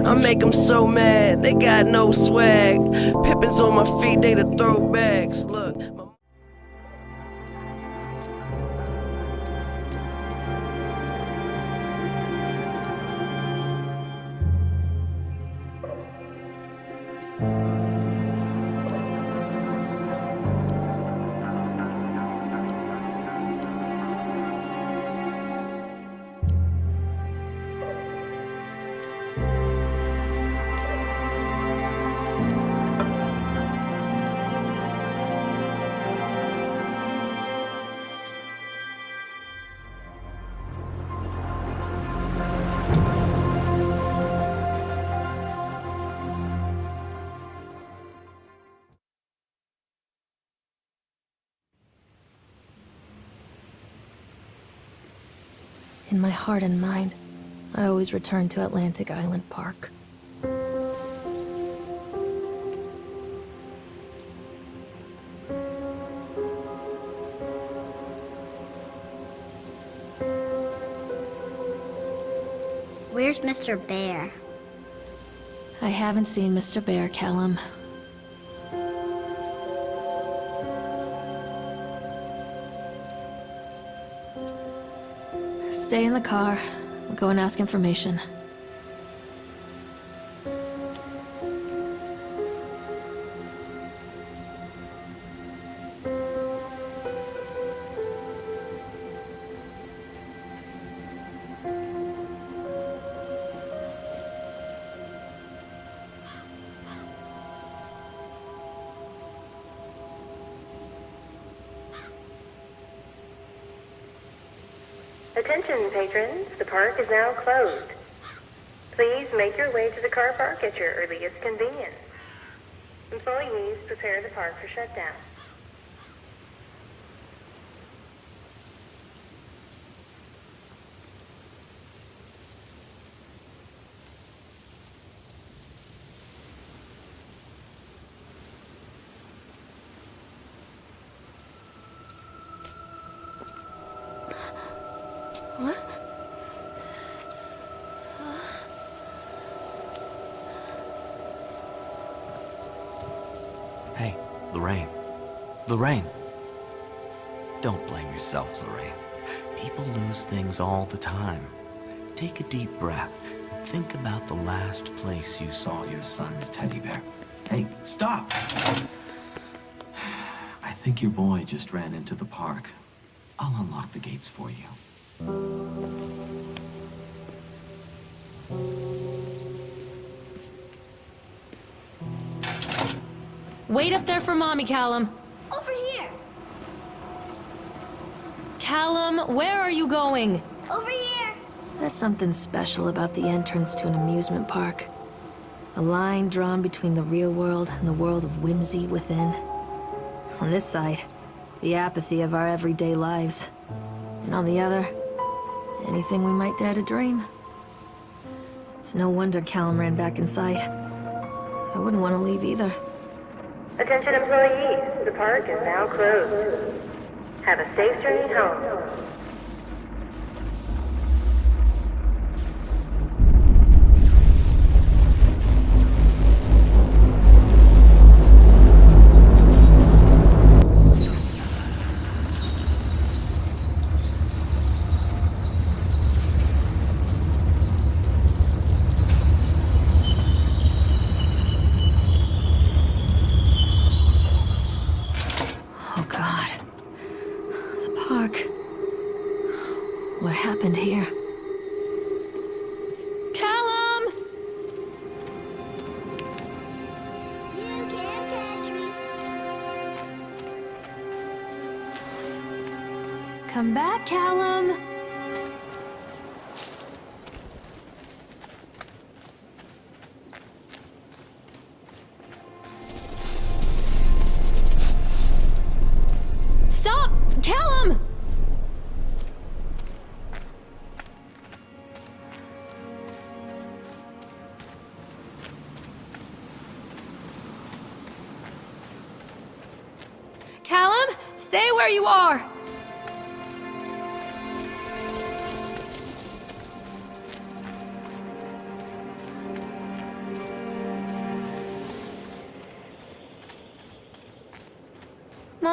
I make them so mad, they got no swag. Pippins on my feet, they the throwbacks. Look. In my heart and mind, I always return to Atlantic Island Park. Where's Mr. Bear? I haven't seen Mr. Bear, Callum. Stay in the car. I'll go and ask information. Attention patrons, the park is now closed. Please make your way to the car park at your earliest convenience. Employees prepare the park for shutdown. Hey, Lorraine. Don't blame yourself, Lorraine. People lose things all the time. Take a deep breath. Think about the last place you saw your son's teddy bear. Hey, stop! I think your boy just ran into the park. I'll unlock the gates for you. Wait up there for Mommy, Callum. Over here! Callum, where are you going? Over here! There's something special about the entrance to an amusement park. A line drawn between the real world and the world of whimsy within. On this side, the apathy of our everyday lives. And on the other, anything we might dare to dream. It's no wonder Callum ran back inside. I wouldn't want to leave either. Attention employees, the park is now closed. Have a safe journey home. What happened here? Callum! You can't catch me. Come back, Callum! Stop! Callum! Callum, stay where you are!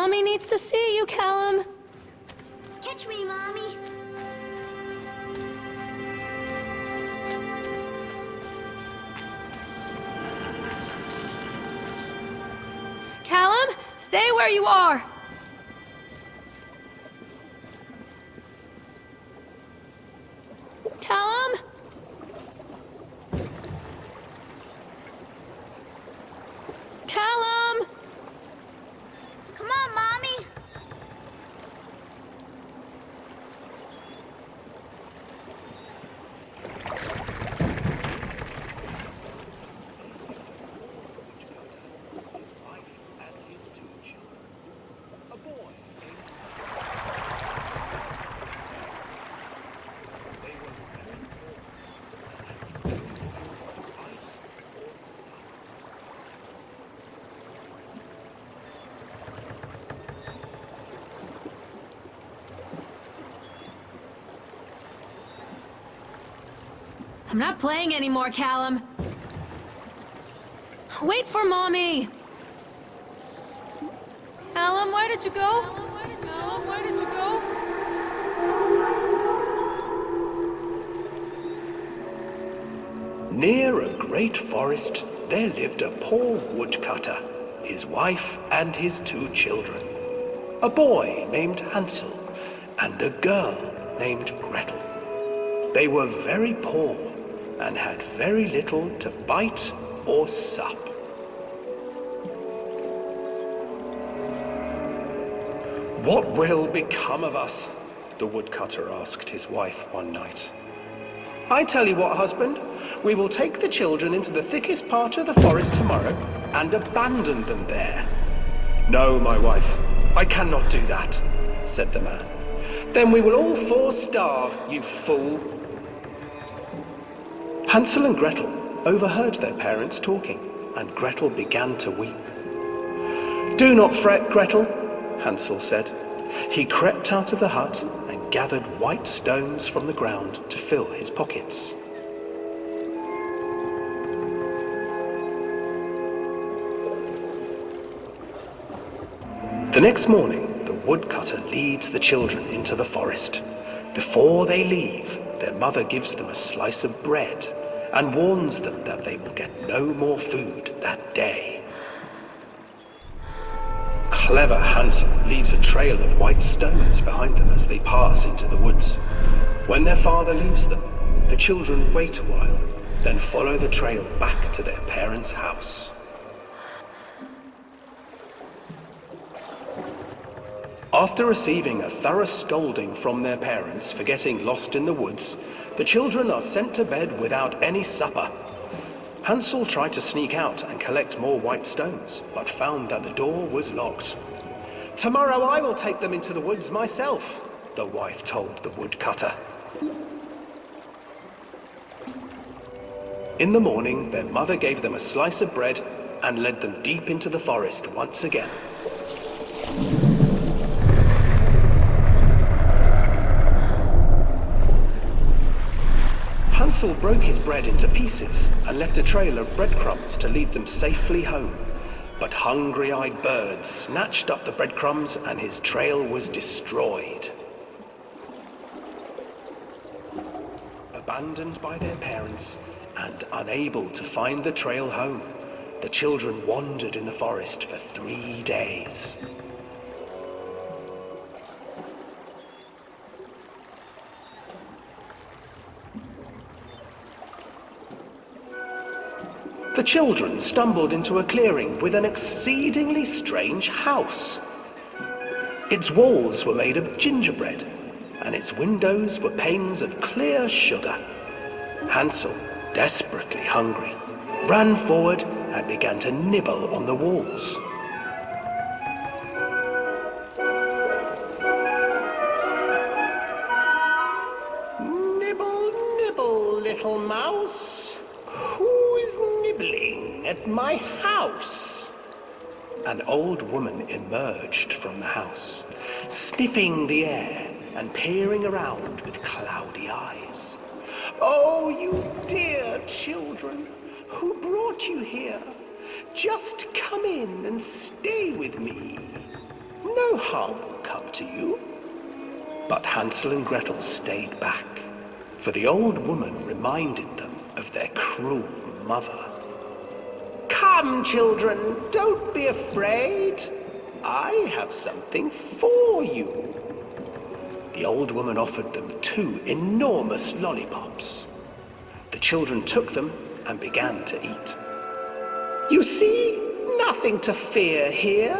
Mommy needs to see you, Callum. Catch me, Mommy. Callum, stay where you are. Callum? Callum? Come on, Mommy. I'm not playing anymore, Callum. Wait for Mommy. Callum, where did you go? Callum, where did you go? Near a great forest, there lived a poor woodcutter, his wife and his 2 children. A boy named Hansel and a girl named Gretel. They were very poor and had very little to bite or sup. "What will become of us?" the woodcutter asked his wife one night. "I tell you what, husband, we will take the children into the thickest part of the forest tomorrow and abandon them there." "No, my wife, I cannot do that," said the man. "Then we will all 4 starve, you fool." Hansel and Gretel overheard their parents talking, and Gretel began to weep. "Do not fret, Gretel," Hansel said. He crept out of the hut and gathered white stones from the ground to fill his pockets. The next morning, the woodcutter leads the children into the forest. Before they leave, their mother gives them a slice of bread and warns them that they will get no more food that day. Clever Hansel leaves a trail of white stones behind them as they pass into the woods. When their father leaves them, the children wait a while, then follow the trail back to their parents' house. After receiving a thorough scolding from their parents for getting lost in the woods, the children are sent to bed without any supper. Hansel tried to sneak out and collect more white stones, but found that the door was locked. "Tomorrow I will take them into the woods myself," the wife told the woodcutter. In the morning, their mother gave them a slice of bread and led them deep into the forest once again. Hansel broke his bread into pieces and left a trail of breadcrumbs to lead them safely home. But hungry-eyed birds snatched up the breadcrumbs and his trail was destroyed. Abandoned by their parents and unable to find the trail home, the children wandered in the forest for 3 days. The children stumbled into a clearing with an exceedingly strange house. Its walls were made of gingerbread, and its windows were panes of clear sugar. Hansel, desperately hungry, ran forward and began to nibble on the walls. "Nibble, nibble, little mouse. Who is nibbling at my house?" An old woman emerged from the house, sniffing the air and peering around with cloudy eyes. "Oh, you dear children, who brought you here? Just come in and stay with me. No harm will come to you. But Hansel and Gretel stayed back, for the old woman reminded them of their cruel mother. Come, children, don't be afraid. I have something for you. The old woman offered them 2 enormous lollipops. The children took them and began to eat. You see, nothing to fear here.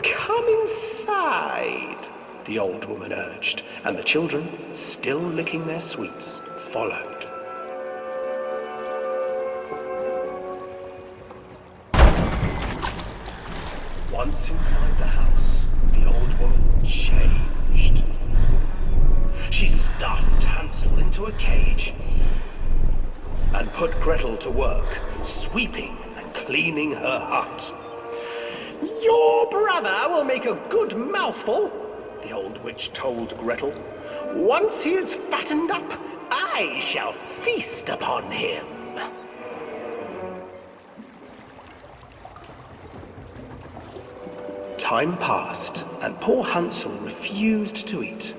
Come inside, the old woman urged, and the children, still licking their sweets, followed. Once inside the house, the old woman changed. She stuffed Hansel into a cage and put Gretel to work, sweeping and cleaning her hut. Your brother will make a good mouthful, the old witch told Gretel. Once he is fattened up, I shall feast upon him. Time passed, and poor Hansel refused to eat,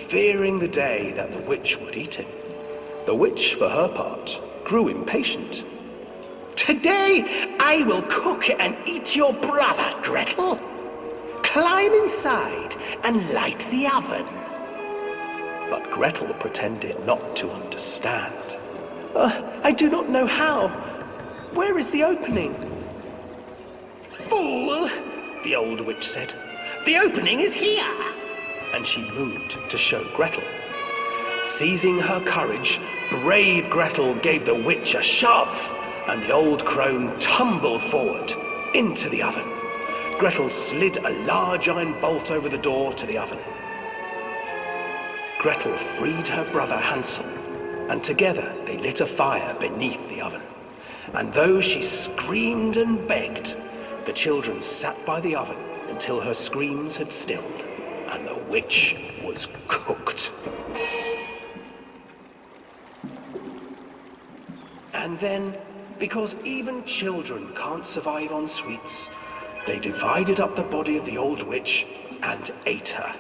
fearing the day that the witch would eat him. The witch, for her part, grew impatient. Today I will cook and eat your brother, Gretel. Climb inside and light the oven. But Gretel pretended not to understand. I do not know how. Where is the opening? Fool, the old witch said. The opening is here. And she moved to show Gretel. Seizing her courage, brave Gretel gave the witch a shove, and the old crone tumbled forward into the oven. Gretel slid a large iron bolt over the door to the oven. Gretel freed her brother Hansel, and together they lit a fire beneath the oven. And though she screamed and begged, the children sat by the oven until her screams had stilled, and the witch was cooked. And then, because even children can't survive on sweets, they divided up the body of the old witch and ate her.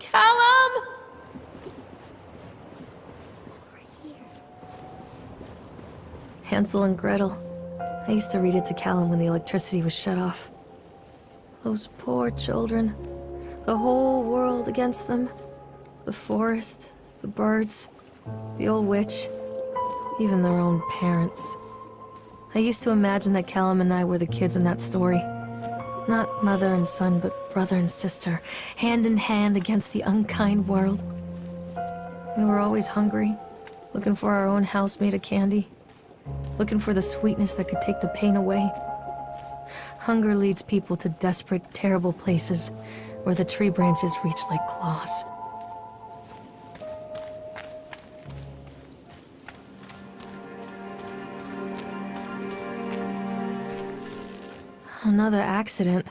Callum! Hansel and Gretel. I used to read it to Callum when the electricity was shut off. Those poor children. The whole world against them. The forest, the birds, the old witch, even their own parents. I used to imagine that Callum and I were the kids in that story. Not mother and son, but brother and sister, hand in hand against the unkind world. We were always hungry, looking for our own house made of candy, looking for the sweetness that could take the pain away. Hunger leads people to desperate, terrible places where the tree branches reach like claws. Another accident.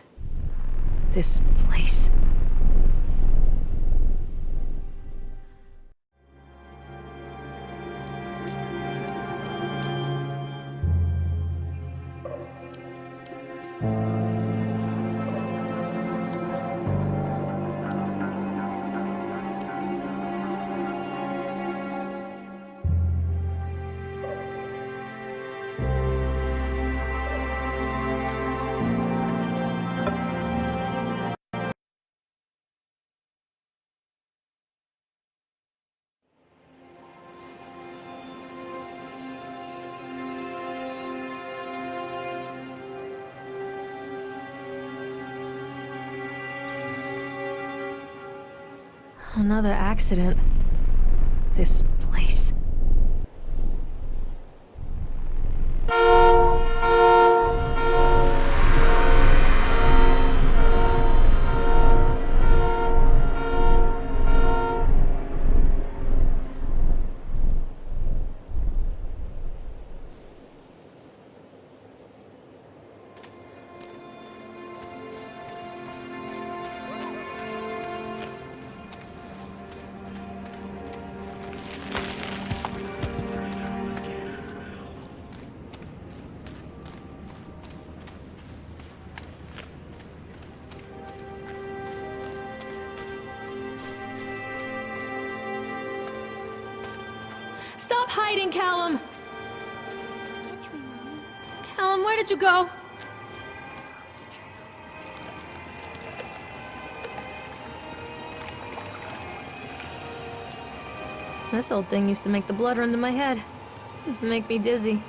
This place. Another accident. This place. Stop hiding, Callum! Catch me, Mommy. Callum, where did you go? This old thing used to make the blood run to my head. Make me dizzy.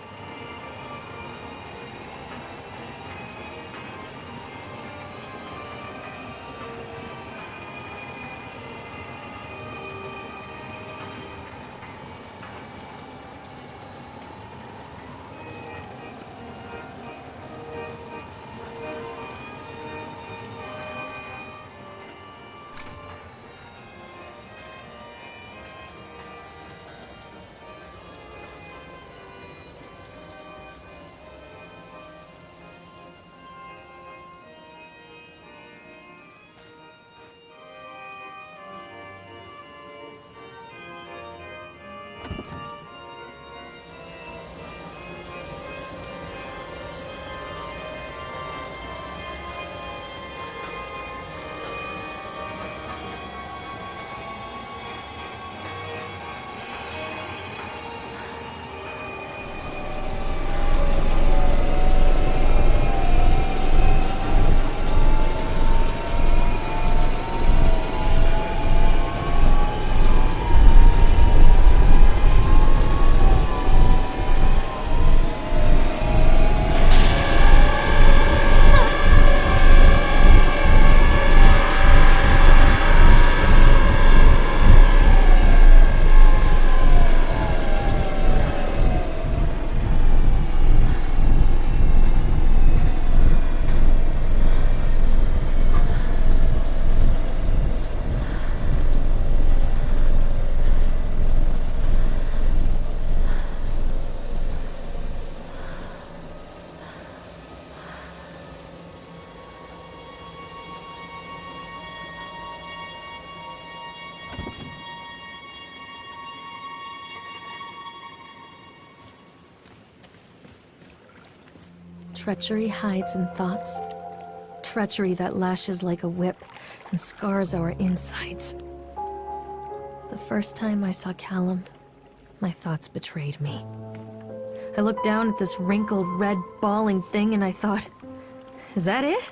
Treachery hides in thoughts. Treachery that lashes like a whip and scars our insides. The first time I saw Callum, my thoughts betrayed me. I looked down at this wrinkled, red, bawling thing and I thought, is that it?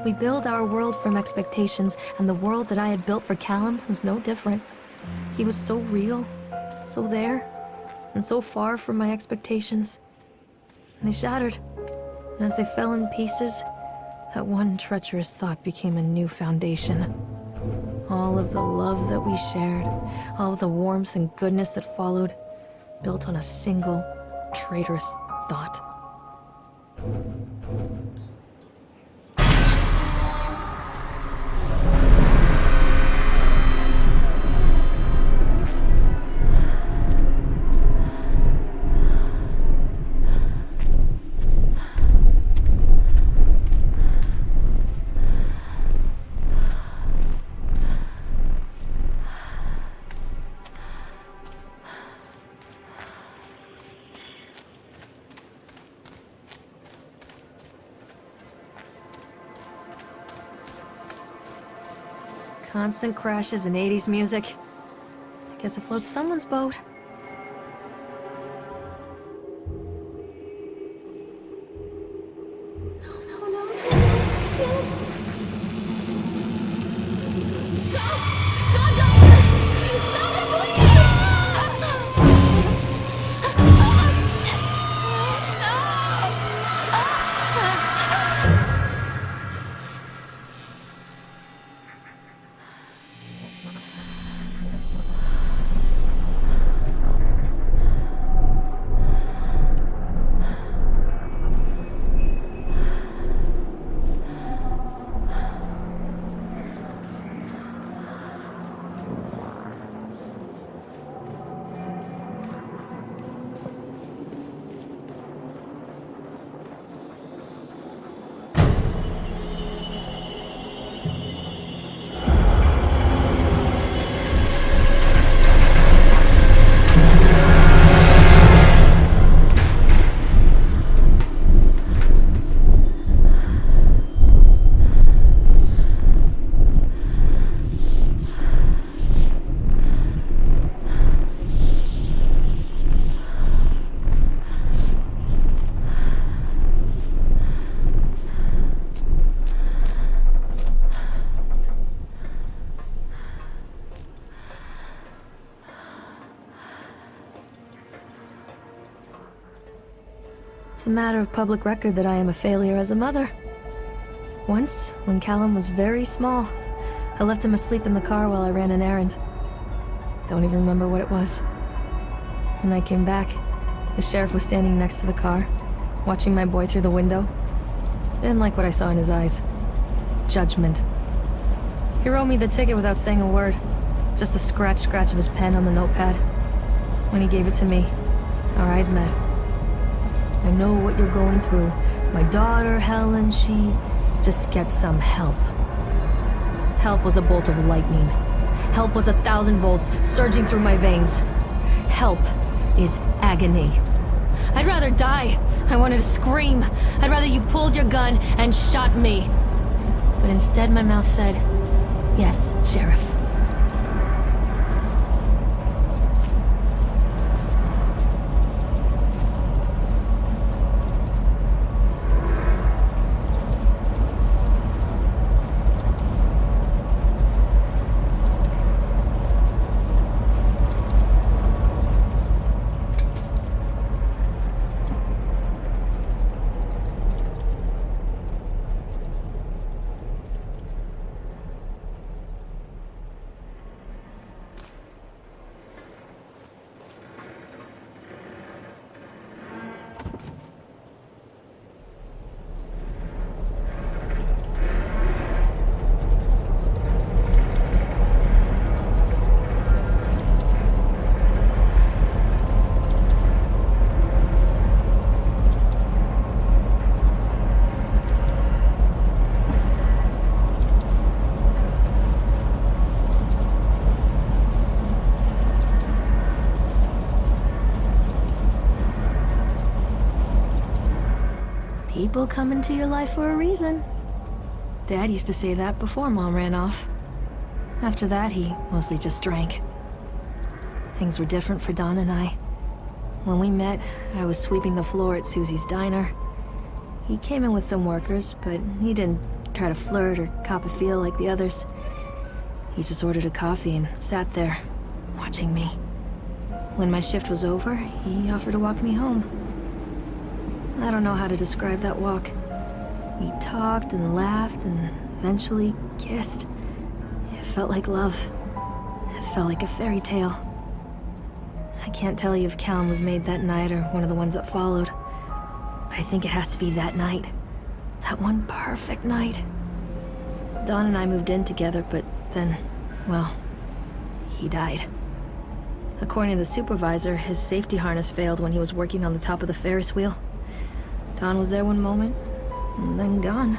We build our world from expectations, and the world that I had built for Callum was no different. He was so real, so there, and so far from my expectations. They shattered, and as they fell in pieces, that one treacherous thought became a new foundation. All of the love that we shared, all of the warmth and goodness that followed, built on a single, traitorous thought. Constant crashes and 80s music. I guess it floats someone's boat. It's a matter of public record that I am a failure as a mother. Once, when Callum was very small, I left him asleep in the car while I ran an errand. Don't even remember what it was. When I came back, the sheriff was standing next to the car, watching my boy through the window. I didn't like what I saw in his eyes. Judgment. He wrote me the ticket without saying a word, just the scratch of his pen on the notepad. When he gave it to me, our eyes met. I know what you're going through. My daughter, Helen, she just gets some help. Help was a bolt of lightning. Help was 1,000 volts surging through my veins. Help is agony. I'd rather die. I wanted to scream. I'd rather you pulled your gun and shot me. But instead my mouth said, "Yes, Sheriff." People come into your life for a reason. Dad used to say that before Mom ran off. After that, he mostly just drank. Things were different for Don and I. When we met, I was sweeping the floor at Susie's diner. He came in with some workers, but he didn't try to flirt or cop a feel like the others. He just ordered a coffee and sat there, watching me. When my shift was over, he offered to walk me home. I don't know how to describe that walk. We talked and laughed and eventually kissed. It felt like love. It felt like a fairy tale. I can't tell you if Callum was made that night or one of the ones that followed. But I think it has to be that night. That one perfect night. Don and I moved in together, but then, well, he died. According to the supervisor, his safety harness failed when he was working on the top of the Ferris wheel. Don was there one moment, and then gone.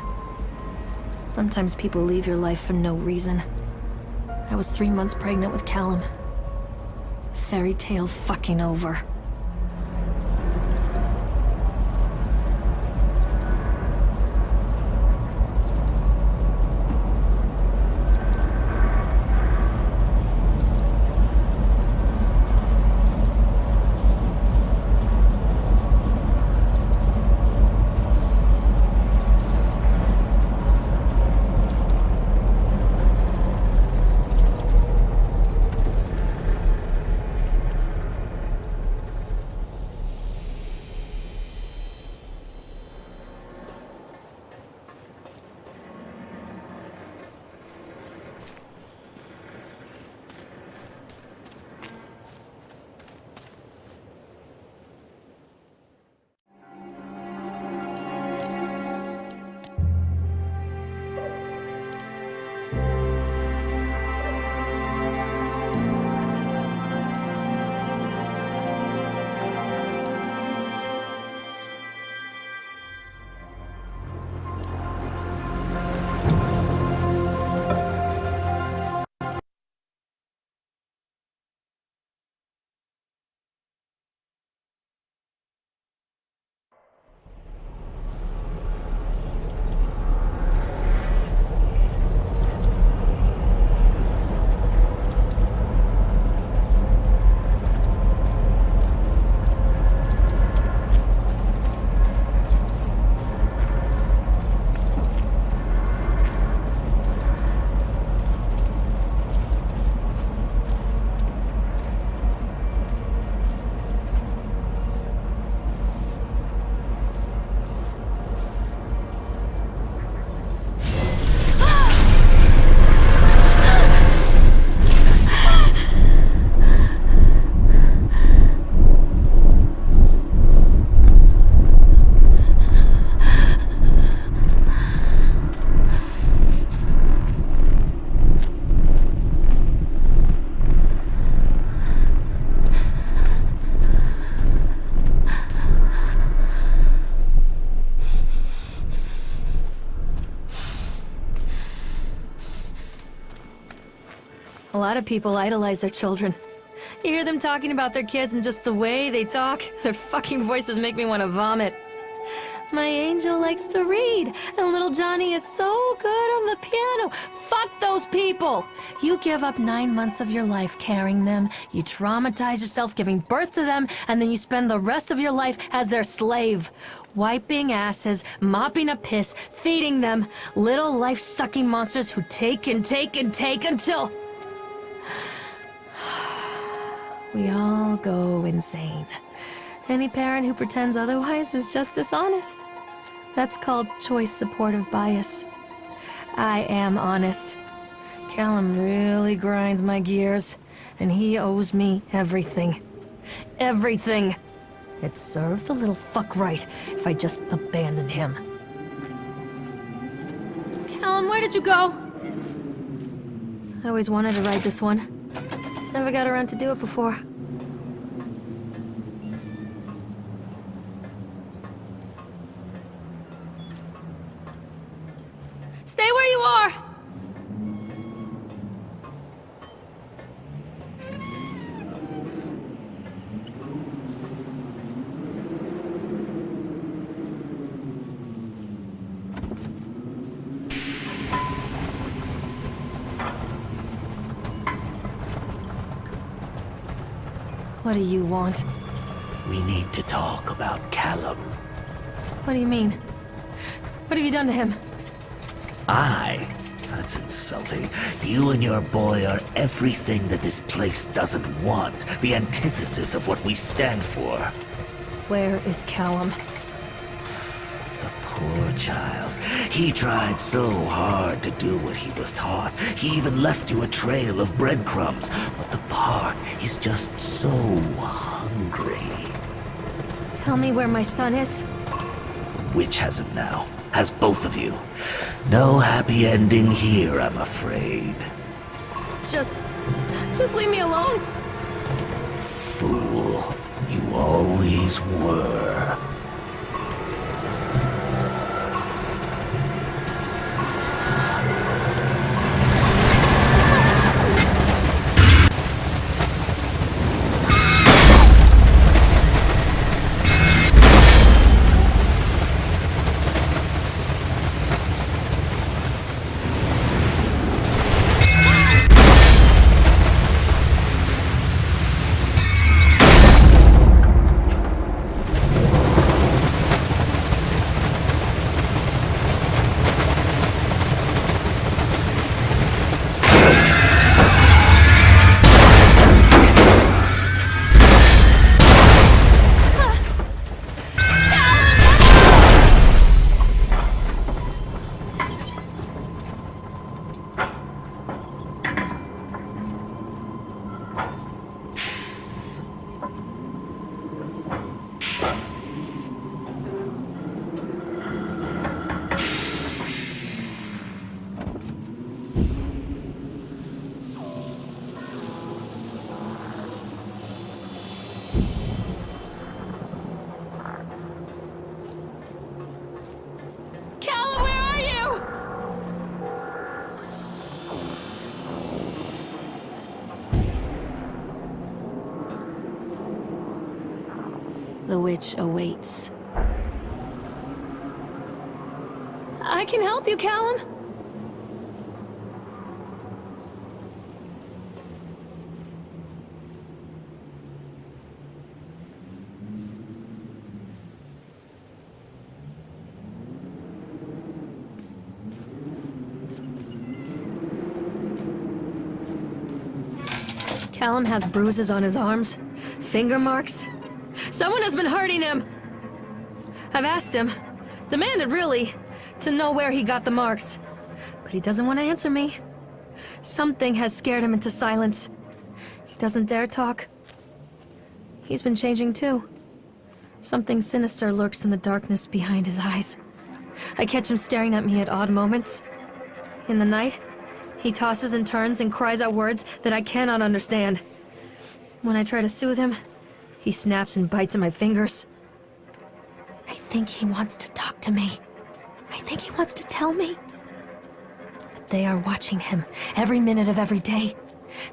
Sometimes people leave your life for no reason. I was 3 months pregnant with Callum. Fairy tale fucking over. lot of people idolize their children. You hear them talking about their kids and just the way they talk, their fucking voices make me want to vomit. My angel likes to read, and little Johnny is so good on the piano. Fuck those people! You give up 9 months of your life carrying them, you traumatize yourself giving birth to them, and then you spend the rest of your life as their slave. Wiping asses, mopping up piss, feeding them. Little life-sucking monsters who take and take and take until... we all go insane. Any parent who pretends otherwise is just dishonest. That's called choice supportive bias. I am honest. Callum really grinds my gears, and he owes me everything. Everything. It'd serve the little fuck right if I just abandoned him. Callum, where did you go? I always wanted to ride this one. Never got around to do it before. Stay where you are! What do you want? We need to talk about Callum. What do you mean? What have you done to him? That's insulting. You and your boy are everything that this place doesn't want. The antithesis of what we stand for. Where is Callum? The poor child. He tried so hard to do what he was taught. He even left you a trail of breadcrumbs. But the park is just so hungry. Tell me where my son is. The witch has him now. Has both of you. No happy ending here, I'm afraid. Just leave me alone. Fool. You always were. The witch awaits. I can help you, Callum. Callum has bruises on his arms, finger marks. Someone has been hurting him. I've asked him, demanded really, to know where he got the marks. But he doesn't want to answer me. Something has scared him into silence. He doesn't dare talk. He's been changing too. Something sinister lurks in the darkness behind his eyes. I catch him staring at me at odd moments. In the night, he tosses and turns and cries out words that I cannot understand. When I try to soothe him, he snaps and bites at my fingers. I think he wants to talk to me. I think he wants to tell me. But they are watching him every minute of every day.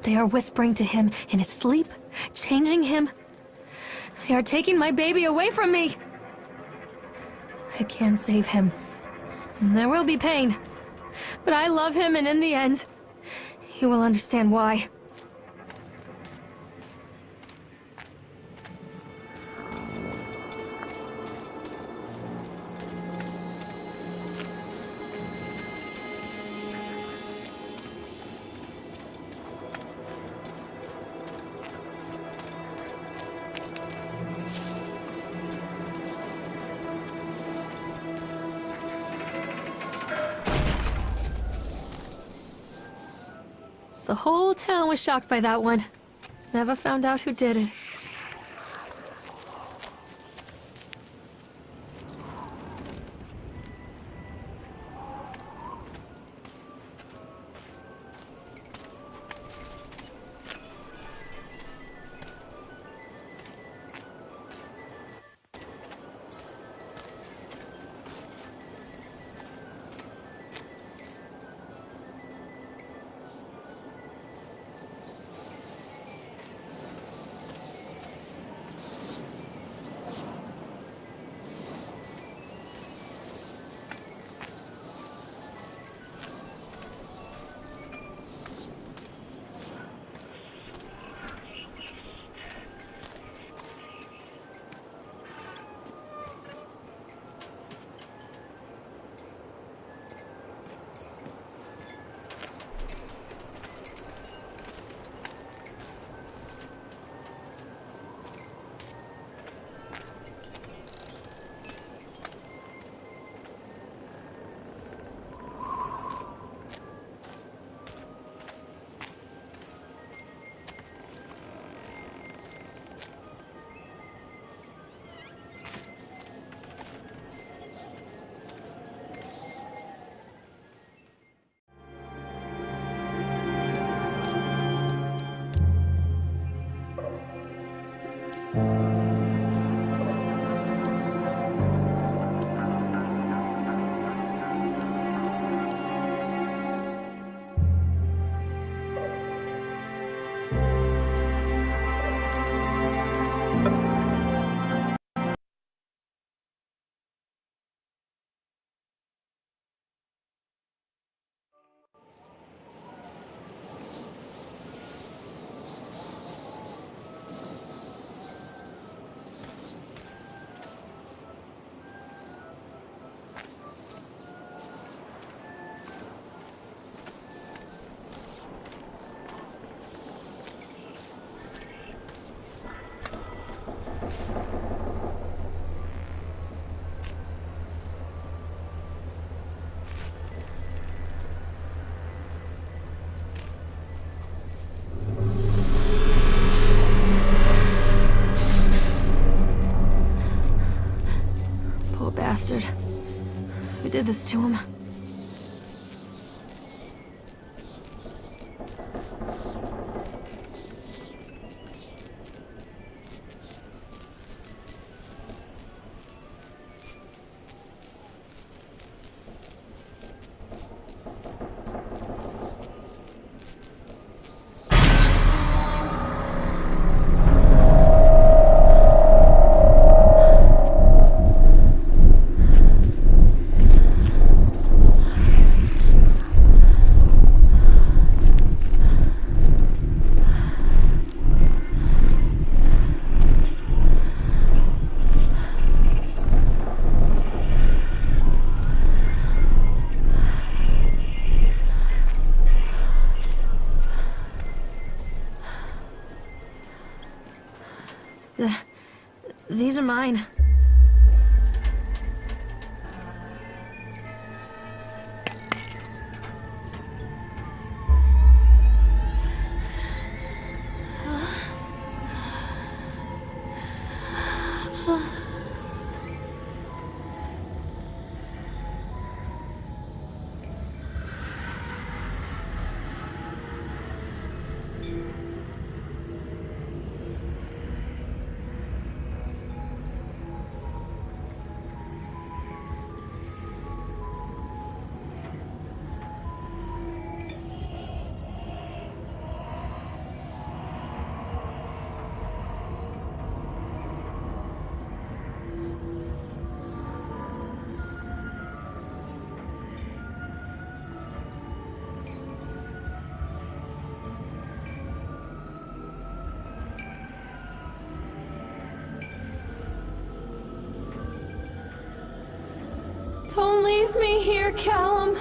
They are whispering to him in his sleep, changing him. They are taking my baby away from me. I can save him. There will be pain. But I love him, and in the end, he will understand why. The whole town was shocked by that one. Never found out who did it. Bastard. Who did this to him? These are mine. Don't leave me here, Callum.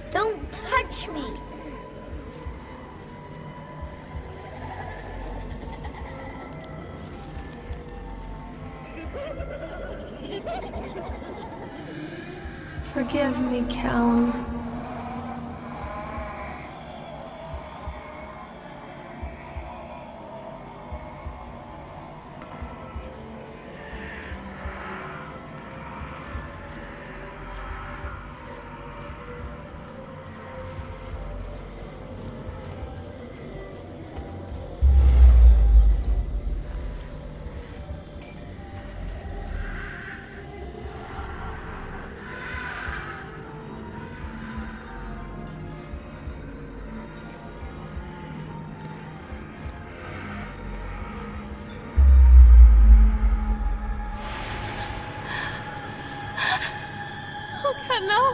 Don't touch me! Forgive me, Callum. Okay, no.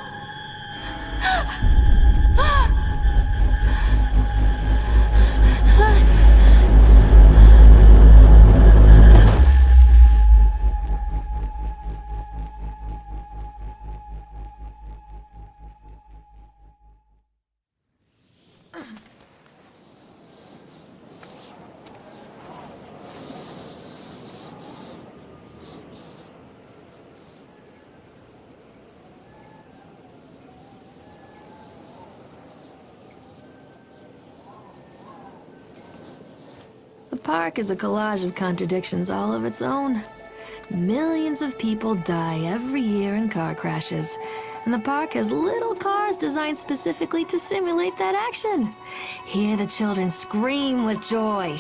The park is a collage of contradictions all of its own. Millions of people die every year in car crashes, and the park has little cars designed specifically to simulate that action. Hear the children scream with joy.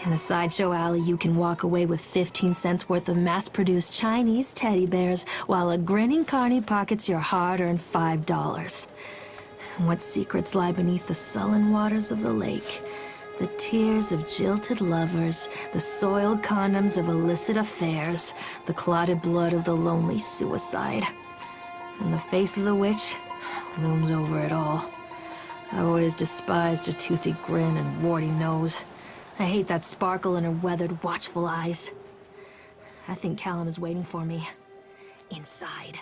In the sideshow alley, you can walk away with 15 cents worth of mass-produced Chinese teddy bears, while a grinning carny pockets your hard-earned $5. And what secrets lie beneath the sullen waters of the lake? The tears of jilted lovers, the soiled condoms of illicit affairs, the clotted blood of the lonely suicide. And the face of the witch looms over it all. I've always despised her toothy grin and warty nose. I hate that sparkle in her weathered, watchful eyes. I think Callum is waiting for me. Inside.